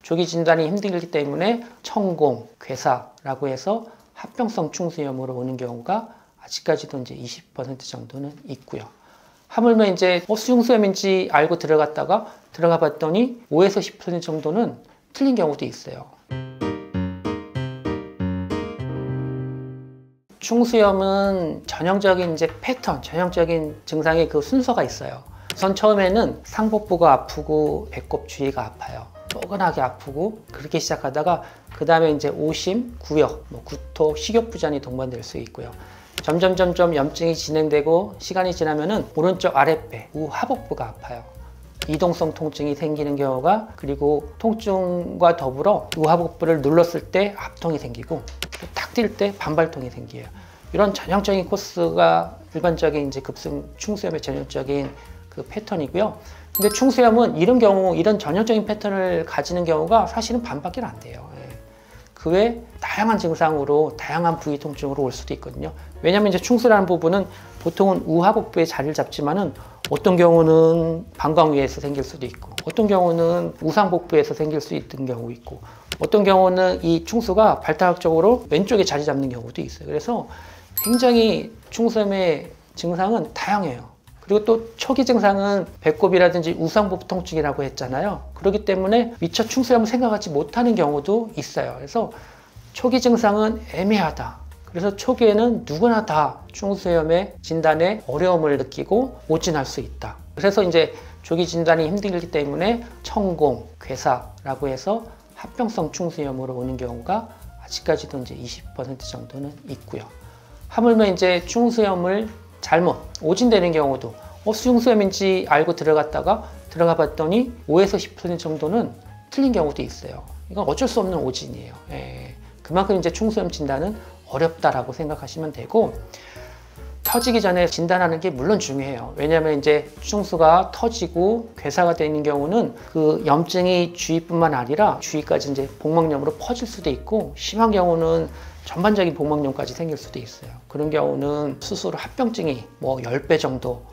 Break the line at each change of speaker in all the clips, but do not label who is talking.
조기 진단이 힘들기 때문에 천공, 괴사라고 해서 합병성 충수염으로 오는 경우가 아직까지도 이제 20% 정도는 있고요. 하물며 이제 충수염인지 알고 들어가 봤더니 5에서 10% 정도는 틀린 경우도 있어요. 충수염은 전형적인 이제 패턴, 전형적인 증상의 그 순서가 있어요. 우선 처음에는 상복부가 아프고 배꼽 주위가 아파요. 뻐근하게 아프고 그렇게 시작하다가 그 다음에 이제 오심, 구역, 구토, 식욕부전이 동반될 수 있고요. 점점 염증이 진행되고 시간이 지나면은 오른쪽 아랫배, 우하복부가 아파요. 이동성 통증이 생기는 경우가, 그리고 통증과 더불어 우하복부를 눌렀을 때 압통이 생기고 딱 뛸 때 반발통이 생겨요. 이런 전형적인 코스가 일반적인 이제 급성 충수염의 전형적인 그 패턴이고요. 근데 충수염은 이런 경우, 이런 전형적인 패턴을 가지는 경우가 사실은 반밖에 안 돼요. 그 외 다양한 증상으로, 다양한 부위 통증으로 올 수도 있거든요. 왜냐하면 이제 충수라는 부분은 보통은 우하복부에 자리를 잡지만은 어떤 경우는 방광 위에서 생길 수도 있고, 어떤 경우는 우상복부에서 생길 수 있는 경우 있고, 어떤 경우는 이 충수가 발달학적으로 왼쪽에 자리 잡는 경우도 있어요. 그래서 굉장히 충수염의 증상은 다양해요. 그리고 또 초기 증상은 배꼽이라든지 우상복부 통증이라고 했잖아요. 그렇기 때문에 미처 충수염을 생각하지 못하는 경우도 있어요. 그래서 초기 증상은 애매하다. 그래서 초기에는 누구나 다 충수염의 진단에 어려움을 느끼고 오진할 수 있다. 그래서 이제 조기 진단이 힘들기 때문에 천공, 괴사라고 해서 합병성 충수염으로 오는 경우가 아직까지도 이제 20% 정도는 있고요. 하물며 이제 충수염을 잘못 오진되는 경우도, 충수염인지 알고 들어가 봤더니 5에서 10% 정도는 틀린 경우도 있어요. 이건 어쩔 수 없는 오진이에요. 그만큼 이제 충수염 진단은 어렵다라고 생각하시면 되고, 터지기 전에 진단하는 게 물론 중요해요. 왜냐하면 이제 충수가 터지고 괴사가 되는 경우는 그 염증이 주위뿐만 아니라 주위까지 이제 복막염으로 퍼질 수도 있고, 심한 경우는 전반적인 복막염까지 생길 수도 있어요. 그런 경우는 수술 후 합병증이 10배 정도,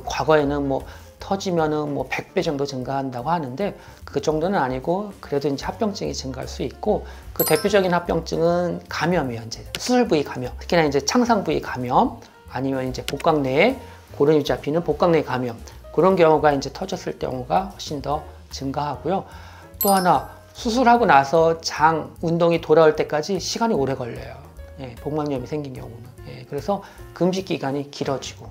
과거에는 터지면은 100배 정도 증가한다고 하는데, 그 정도는 아니고 그래도 이제 합병증이 증가할 수 있고, 그 대표적인 합병증은 감염이에요. 이제 수술 부위 감염, 특히나 이제 창상 부위 감염, 아니면 이제 복강 내에 고름이 잡히는 복강 내 감염, 그런 경우가 이제 터졌을 경우가 훨씬 더 증가하고요. 또 하나, 수술하고 나서 장 운동이 돌아올 때까지 시간이 오래 걸려요. 복막염이 생긴 경우는. 그래서 금식 기간이 길어지고,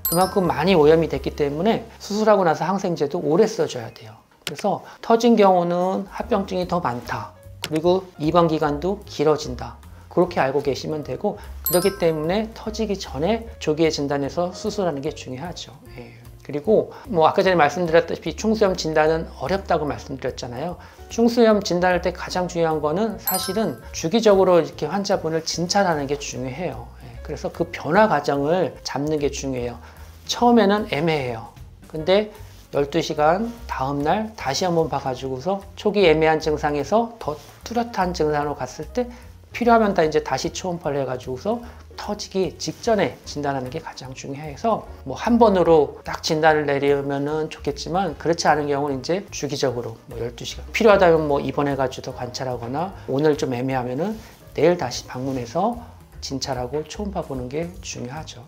그만큼 많이 오염이 됐기 때문에 수술하고 나서 항생제도 오래 써줘야 돼요. 그래서 터진 경우는 합병증이 더 많다. 그리고 입원 기간도 길어진다. 그렇게 알고 계시면 되고, 그렇기 때문에 터지기 전에 조기에 진단해서 수술하는 게 중요하죠. 그리고 아까 전에 말씀드렸다시피 충수염 진단은 어렵다고 말씀드렸잖아요. 충수염 진단할 때 가장 중요한 거는 사실은 주기적으로 이렇게 환자분을 진찰하는 게 중요해요. 그래서 그 변화 과정을 잡는 게 중요해요. 처음에는 애매해요. 근데 12시간 다음날 다시 한번 봐가지고서 초기 애매한 증상에서 더 뚜렷한 증상으로 갔을 때 필요하면 이제 다시 초음파를 해가지고서 터지기 직전에 진단하는 게 가장 중요해서 한 번으로 딱 진단을 내리면은 좋겠지만, 그렇지 않은 경우는 이제 주기적으로 12시간 필요하다면 입원해가지고 관찰하거나, 오늘 좀 애매하면은 내일 다시 방문해서 진찰하고 초음파 보는 게 중요하죠.